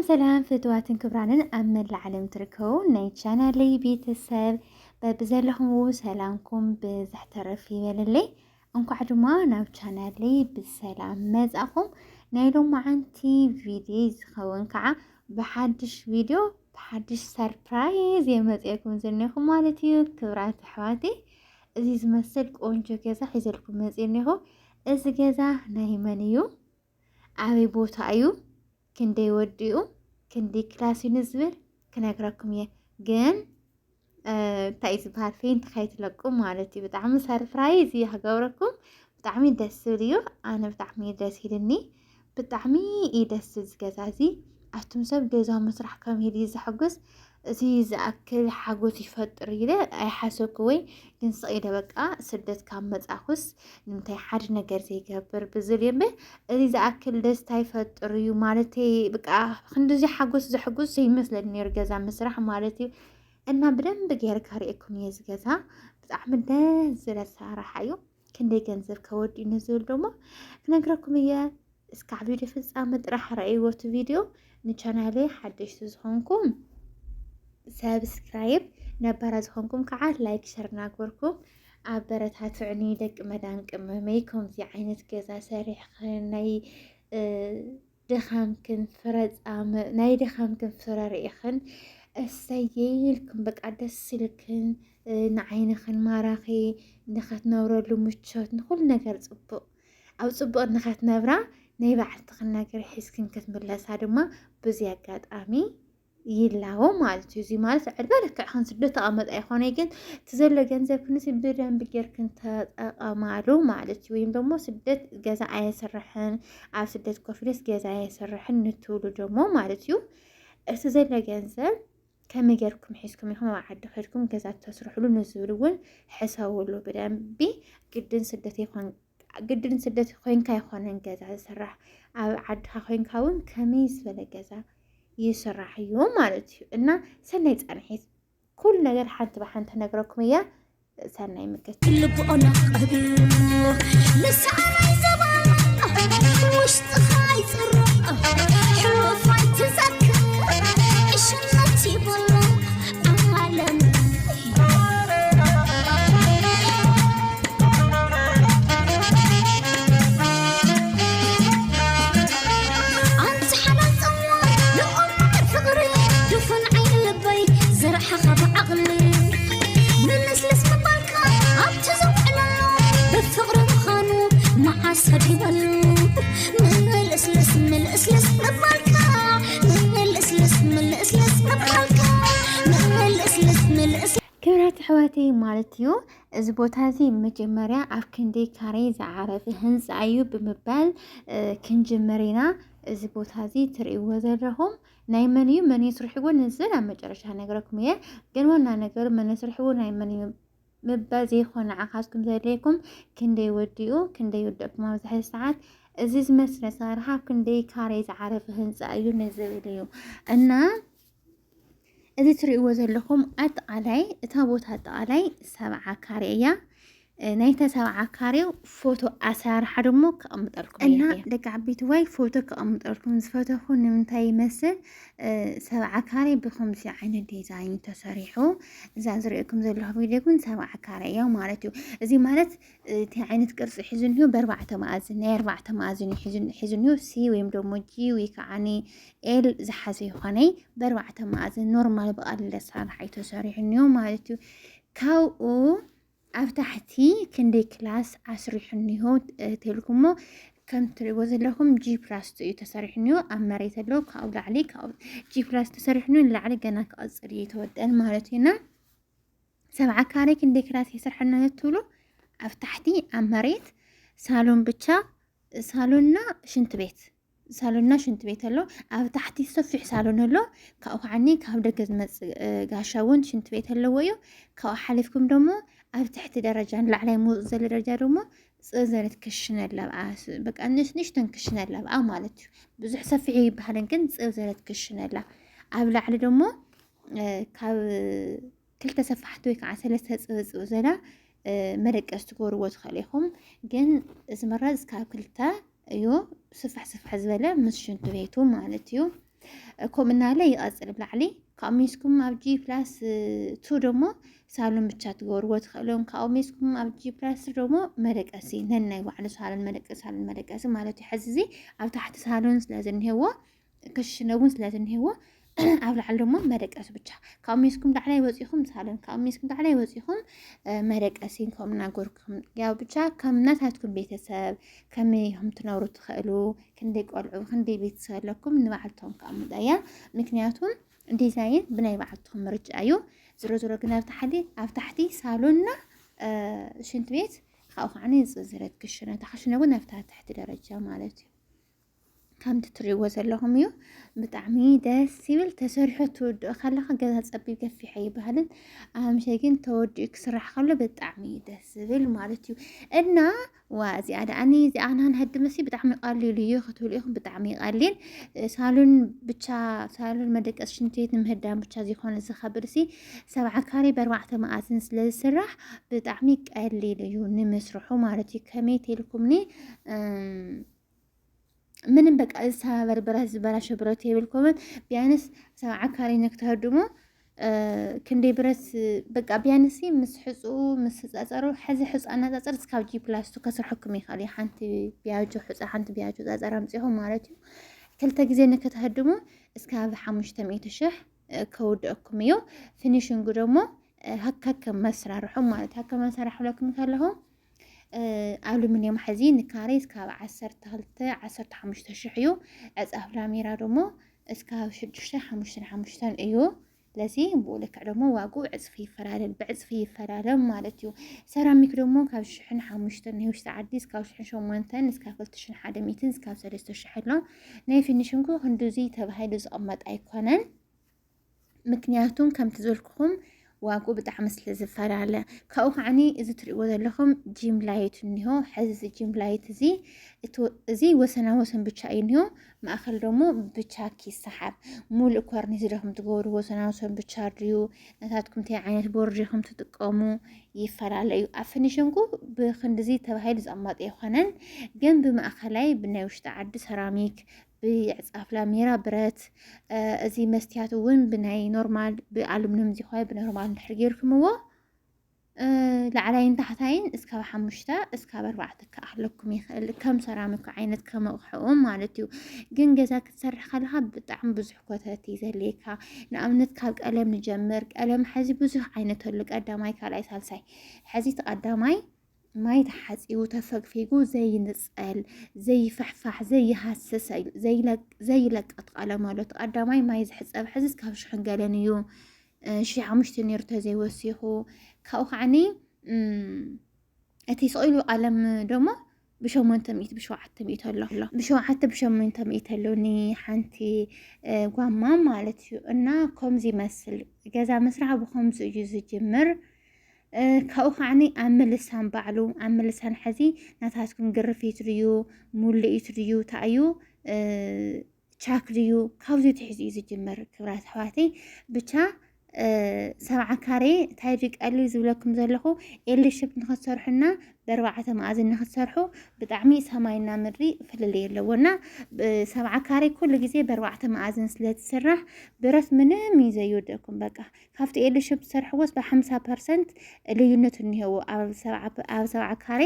ሰላም ፍትዋትን ክብራንን አመል ለዓለም ትርከው ናይ ቻናለይ ቤተሰብ በብዘለኹም ሰላምኩም ብዛሕ ተረፍ ይበለለይ እንኳዕ ድማ ናብ ቻናለይ ብሰላም መጻኹም ናይ ሎማዓንቲ ቪድዮ ዝኸውን ከዓ በሓድሽ ቪድዮ በሓድሽ ሰርፕራይዝ የመጽየኩም ዘኔኹም ማለት እዩ። ክብራት ኣሕዋቴ እዚ ዝመስል ቆንጆ ገዛ ሒዘልኩም መጽየኔኹ። እዚ ገዛ ናይ መን እዩ? ኣበይ ቦታ እዩ? ክንደይ ወዲኡ ክንደይ ክላስ ንዝብል ክነግረኩም እየ። ግን እንታይ ዝበሃል ፌን ተኸይትለቁም ማለት እዩ። ብጣዕሚ ሰርፕራይዝ እዩ ክገብረኩም። ብጣዕሚ ደስ ዝብል እዩ። ኣነ ብጣዕሚ ደስ ኢልኒ። ብጣዕሚ እዩ ደስ ዝገዛ እዚ ኣቱም ሰብ ገዛ መስራሕ ከም ሄድ ዝሕጉስ እዚ ዝኣክል ሓጎስ ይፈጥር ኢለ ኣይሓሰብኩ ወይ ግን ስኢለ በቃ ስደት ካብ መጻኹስ ንምንታይ ሓደ ነገር ዘይገብር ብዝብል የምበ እዚ ዝኣክል ደስታ ይፈጥር እዩ ማለት በቃ ክንደዚ ሓጎስ ዝሕጉስ ዘይመስለኒ ነይሩ ገዛ መስራሕ ማለት እዩ። እና ብደንብ ጌርካ ርኢኩም እየ ዝገዛ ብጣዕሚ ደስ ዝብል ኣሰራርሓ እዩ። ክንደይ ገንዘብ ከወዲኡ ንዝብል ደሞ ክነግረኩም እየ። እስካዕ ቪድዮ ፍጻመ ጥራሕ ረኣይዎ እቲ ቪድዮ ንቻናለይ ሓደሽቲ ዝኾንኩም ሰብስክራይብ ነባራ ዝኾንኩም ከዓ ላይክ ሸር ናግበርኩም ኣበረታትዕኒ ደቂ መዳን ቅመመይ ከምዚ ዓይነት ገዛ ሰሪሕክን ናይ ድኻምክን ፍረፃም ናይ ድኻምክን ፍረ ርኢኽን እሰየይልኩም በቃ ደስ ይልክን ንዓይንኽን ማራኺ ንኸትነብረሉ ምቾት ንኩሉ ነገር ፅቡቕ ኣብ ፅቡቕ ንኸትነብራ ናይ ባዕልትኽን ነገር ሒዝክን ክትምለሳ ድማ በዚ ኣጋጣሚ ይላው ማለት እዩ። እዚ ማለት ዕድመ ልክዕኽን ስደት ተቐመጠ ኣይኮነ ግን ትዘሎ ገንዘብ ክንሲ ብደንብ ጌርክን ተጠቐማሉ ማለት እዩ። ወይም ደግሞ ስደት ገዛ ኣየስርሕን ኣብ ስደት ኮፍለስ ገዛ ኣየስርሕን ንትብሉ ደሞ ማለት እዩ። እቲ ዘሎ ገንዘብ ከመይ ጌርኩም ሒዝኩም ኢኹም ኣብ ዓዲ ኸድኩም ገዛ ተስርሕሉ ንዝብል እውን ሕሰብሉ ብደንቢ ግድን ስደት ኮይንካ ይኾነን ገዛ ዝስራሕ ኣብ ዓድኻ ኮይንካ እውን ከመይ ዝበለ ገዛ ይስራሕ እዩ ማለት እዩ። እና ሰናይ ጻንሒት ኩሉ ነገር ሓንቲ ብሓንቲ ነግረኩም እያ። ሰናይ ምክት ልብኦና ቀዱ ንሳዓናይ ዘባና ውሽጥኻ ይፅርቕ ሕሩፋይ ትዘክር እሽነት ይበሎ ዓለም ክብራት ኣሕዋቴ ማለት እዩ። እዚ ቦታ እዚ መጀመርያ ኣብ ክንደይ ካሬ ዝዓረፈ ህንፃ እዩ ብምባል ክንጅመሪና እዚ ቦታ እዚ ትርእይዎ ዘለኹም ናይ መን እዩ መን ይስርሕዎ ንዝብል ኣብ መጨረሻ ነገረኩም እየ። ግን ዋና ነገሩ መን ይስርሕዎ ናይ መን እዩ ምባል ዘይኮነ ዓኻዝኩም ዘለይኩም ክንደይ ወዲኡ ክንደይ ወደቅኩም ኣብ ዝሕዚ ሰዓት እዚ ዝመስለ ኣሰራርሓ ክንደይ ካሬ ዝዓረፈ ህንፃ እዩ ንዝብል እዩ። እና እዚ ትርእይዎ ዘለኹም ኣጠቃላይ እታ ቦታ ኣጠቃላይ 70 ካሬ እያ። ናይታ 70 ካሬው ፎቶ ኣሰራርሓ ደሞ ከቐምጠልኩም እና ደቂ ዓበይቲ ወይ ፎቶ ከቐምጠልኩም ዝፈተኹ ንምንታይ ይመስል 70 ካሬ ብከምዚ ዓይነት ዲዛይን ተሰሪሑ እዛ ዝርእየኩም ዘለኹ ቪድዮ ግን 70 ካሬ እያ ማለት እዩ። እዚ ማለት እቲ ዓይነት ቅርፂ ሒዙ እንሂ ብ4 ማዕዝን ናይ 4 ማዕዝን ሒዙ እንሂ ሲ ወይም ደሞ ጂ ወይ ከዓኒ ኤል ዝሓዘ ይኾነይ ብ4 ማዕዝን ኖርማል ብቐሊል ኣሰራርሓ ተሰሪሑ እንሂ ማለት እዩ። ካብኡ ኣብ ታሕቲ ክንደይ ክላስ ኣስሪሑ እንሂ ተልኩሞ ከም ትርእይዎ ዘለኹም ጂ ፕላስ እዩ ተሰሪሑ እንሂ ኣብ መሬት ኣሎ ካብኡ ላዕሊ ጂ ፕላስ ተሰሪሑ እንሂ ላዕሊ ገና ክቕፅል እየተወደአን ማለት እዩና 70 ካሬ ክንደይ ክላስ ይስርሐና ትብሉ ኣብ ታሕቲ ኣብ መሬት ሳሎን ብቻ ሳሎንና ሽንት ቤት ሳሎንና ሽንት ቤት ኣሎ ኣብ ታሕቲ ሰፊሕ ሳሎን ኣሎ ካብኡ ከዓኒ ካብ ደገ ዝመጽእ ጋሻ እውን ሽንት ቤት ኣለዎ እዩ ካብኡ ሓሊፍኩም ደሞ ኣብ ትሕቲ ደረጃ ንላዕላይ ምውፅ ዘሎ ደረጃ ደሞ ጽዘረት ክሽነ ኣለብኣ በቃ ንእሽተን ክሽነ ኣለብኣ ማለት እዩ ብዙሕ ሰፊሕ ይባሃልን ግን ጽዘረት ክሽነ ኣላ ኣብ ላዕሊ ደሞ ካብ ክልተ ሰፋሕቲ ወይ ከዓ ሰለስተ ጽብጽብ ዘላ መደቀስ ትገብርዎ ትኽእሉ ኢኹም ግን እዚ መራዝ ካብ ክልተ እዩ ስፍሕ ዝበለ ምስ ሽንት ቤቱ ማለት እዩ ከምናለ ይቐጽል ብላዕሊ ካብ ሚስኩም ኣብ ጂ ፕላስ 2 ደሞ ሳሎን ብቻ ትገብርዎ ትኽእሉም ካብ ሚስኩም ኣብ ጂ ፕላስ ደሞ መደቀሲ ነናይ ባዕሉ ሳሎን መደቀሲ ማለት እዩ ሕዚ ኣብ ታሕቲ ሳሎን ስለዝኒሄዎ ክሽነ እውን ስለዝኒሄዎ ኣብ ላዕሊ ደሞ መደቀሲ ብቻ ካብ ሚስኩም ላዕላይ ወፂኹም ሳሎን ካብ ሚስኩም ላዕላይ ወፂኹም መደቀሲ ከምና ጎርኩም ያው ብቻ ከም እናታትኩም ቤተሰብ ከመይ ኢኹም ትነብሩ ትኽእሉ ክንደይ ቆልዑ ክንደይ ቤተሰብ ኣለኩም ንባዕልቶም ከኣምጣያ ምክንያቱም ዲዛይን ብናይ ባዕልትኩም ምርጫ እዩ ዝሮ ግን ኣብ ታሕቲ ሳሎንና ሽንት ቤት ካብኡ ከዓኒ ዝርዝረት ክሽነ ተኸሽነ እውን ኣብ ታሕቲ ደረጃ ማለት እዩ ከምቲ ትሪእዎ ዘለኹም እዩ ብጣዕሚ ደስ ይብል ተሰሪሑ ትወድኡ ከለኻ ገዛ ፀቢብ ገፊሕ ይበሃልን ኣምሸይ ግን ተወዲኡ ክስራሕ ከሎ ብጣዕሚ ደስ ዝብል ማለት እዩ እና እዚኣ ደኣኒ እዚኣ ንህዲ መሲ ብጣዕሚ ቀሊል እዩ ክትብሉ ኢኹም ብጣዕሚ ቀሊል ሳሎን መደቀስ ሽንት ቤት ንምህዳም ብቻ ዝኾነ ዝኸብር ሲ 7 ካሬ ብ4 መኣዝን ስለ ዝስራሕ ብጣዕሚ ቀሊል እዩ ንምስርሑ ማለት እዩ ከመይ ተልኩምኒ ምንም በቃ ዝተባበረ ብረት ዝበላሸ ብረት የብልኩምን ቢያንስ 7 ካሬ ነክተህድሙ ክንደይ ብረት በቃ ቢያንስ ምስ ሕፁ ምስ ጻጸሩ ሕዚ ሕፃ እናጻጸር እስካብ ጂ ፕላስ 2 ከስርሐኩም ይኽእል ሓንቲ ቢያጆ ሕፃ ሓንቲ ቢያጆ ጻጸር ኣምፂኹም ማለት እዩ ክልተ ግዜ ነክተህድሙ እስካብ 500,000 ከውድአኩም እዩ ፊኒሽንግ ደሞ ሃካከም መስራርሑ ማለት ሃካከም መስራርሑ ለኩም ከለኹ ኣሉሚንየም ሕዚ ንካሬ እስካብ 12-15,000 እዩ ዕጻፍ ላሜራ ደሞ እስካብ 6-5 እዩ ለዚ ብኡልክ ደሞ ዋጉ ብዕጽፊ ይፈላለም ማለት እዩ ሰራሚክ ደሞ ካብ 1,500 ናይ ውሽጢ ዓዲ እስካብ 1,800 እስካብ 2,100 እስካብ 3,000 ኣሎ ናይ ፊኒሽንጉ ክንዱዚ ተባሂሉ ዝቕመጥ ኣይኮነን ምክንያቱም ከምቲ ዘልኩኹም ዋጉ ብጣዕሚ ስለ ዝፈላለ ካብኡ ከዓኒ እዚ ትሪእዎ ዘለኹም ጂም ላይት እንሆ ሕዚ ጂም ላይት እዚ ወሰናወሰን ብቻ እዩ ማእኸል ደሞ ብቻ ይሰሓብ ሙሉእ ኮርኒስ ደኹም ትገብሩ ወሰናወሰን ብቻ ድዩ ነታትኩም እንታይ ዓይነት ቦርድ ኢኹም ትጥቀሙ ይፈላለዩ ኣብ ፊኒሽንጉ ብክንድዚ ተባሂሉ ዝቕመጥ ኣይኮነን ግን ብማእኸላይ ብናይ ውሽጢ ዓዲ ሰራሚክ ብዕጻፍ ላሜራ ብረት እዚ መስትያት እውን ብናይ ኖርማል ብኣሉሚንየም ዝኮነ ብኖርማል እንድሕር ጌርኩምዎ ላዕላይን ታሕታይን እስካብ 5 እስካብ 4 ከኣኽለኩም ይኽእል ከም ሰራሚክ ዓይነት ከመቕሕኡ ማለት እዩ ግን ገዛ ክትሰርሕ ከለኻ ብጣዕሚ ብዙሕ ኮተት ይዘልየካ ንኣብነት ካብ ቀለም ንጀምር ቀለም ሕዚ ብዙሕ ዓይነት ኣሎ ቀዳማይ ካልኣይ ሳልሳይ ሕዚ ተቐዳማይ ማይ ተሓፂቡ ተፈግፊጉ ዘይንፀል ዘይፍሕፋሕ ዘይሃስስ ዘይለቀጥ ቀለም ኣሎ ተቐዳማይ ማይ ዝሕፀብ ሕዚ እስካብ 1,000 ገለን እዩ 1,500 ነይሩ ተዘይወሲኹ ካብኡ ከዓኒ እቲ ስቂሉ ቀለም ደሞ ብ800 ብ700 ኣሎ ብ700 ኣሎኒ ሓንቲ ጓማ ማለት እዩ እና ከምዚ ይመስል ገዛ መስራሕ ብከምዚ እዩ ዝጅምር ካብኡ ከዓኒ ኣብ ምልሳን ባዕሉ ኣብ ምልሳን ሕዚ ናታትኩም ግርፊት ድዩ ሙሉኢት ድዩ ታእዩ ቻክ ድዩ ካብዚ ትሕዚ እዩ ዝጅምር ክብራት ኣሕዋተይ ብቻ 7 ካሬ እንታይ ቀሊል ዝብለኩም ዘለኹ ኤል ሼፕ ንኽትሰርሑና ብ4 መኣዝን ንኽትሰርሑ ብጣዕሚ ሰማይና ምድሪ ፍልል የለዎና 7 ካሬ ኩሉ ግዜ ብ4 መኣዝን ስለትስራሕ ብረት ምንም ይዘይወደኩም በቃ ካብቲ ኤል ሼፕ ትሰርሕዎስ ብ50% ልዩነት እንሄዎ ኣብ 7 ካሬ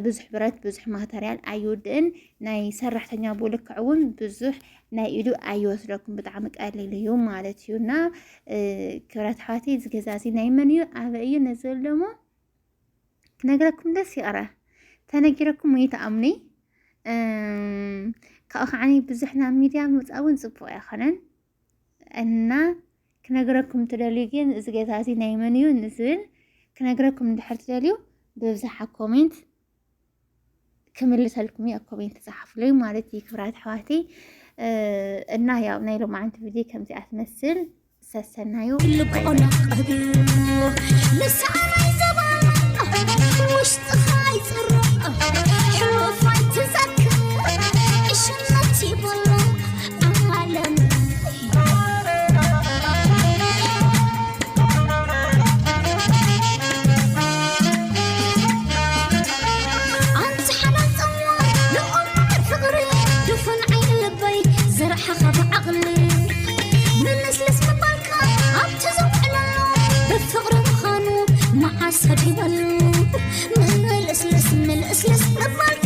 ብዙሕ ብረት ብዙሕ ማተርያል ኣይውድእን ናይ ሰራሕተኛ ብልክዕ እውን ብዙሕ ናይ ኢዱ ኣይወስደኩም ብጣዕሚ ቀሊል እዩ ማለት እዩና ክብራት ኣሕዋተይ ዝገዛ እዚ ናይ መን እዩ ኣበይ እዩ ነዝብል ደሞ ክነግረኩም ደስ ይቐረ ተነጊረኩም ወይ ተኣምኒ ካብኡ ከዓኒ ብዙሕ ናብ ሚድያ ምውፃእ እውን ፅቡቅ ኣይኮነን እና ክነግረኩም ትደልዩ ግን እዚ ገዛ እዚ ናይ መን እዩ ንዝብል ክነግረኩም እንድሕር ትደልዩ ብብዝሓ ኮሜንት ክምልሰልኩም እያ ኮሜንት ጻሕፉልኝ ማለት እዩ ክብራት ኣሕዋተይ እና ያው ናይ ሎማዓንቲ ቪድዮ ከምዚኣ ትመስል ሰሰናዩ ልቆና ቀዱ ንሳናይ ዘባ ውሽጥኻ ይፅርቕ ሕሩፋይ ትዘክር እሽነት ይበሎ ዓለም ኣንቲ ሓላል ፀዋ ንቑምር ፍቕሪ ድፉን ዓይኒ ልበይ ዘርሓኻ ብዓቕሊ ምልስልስ ምባልካ ኣብቲ ዘውዕለሎ ብፍቕሪ ምዃኑ መዓስ ከዲበሉ ምልስልስ ምልስልስ ምባልካ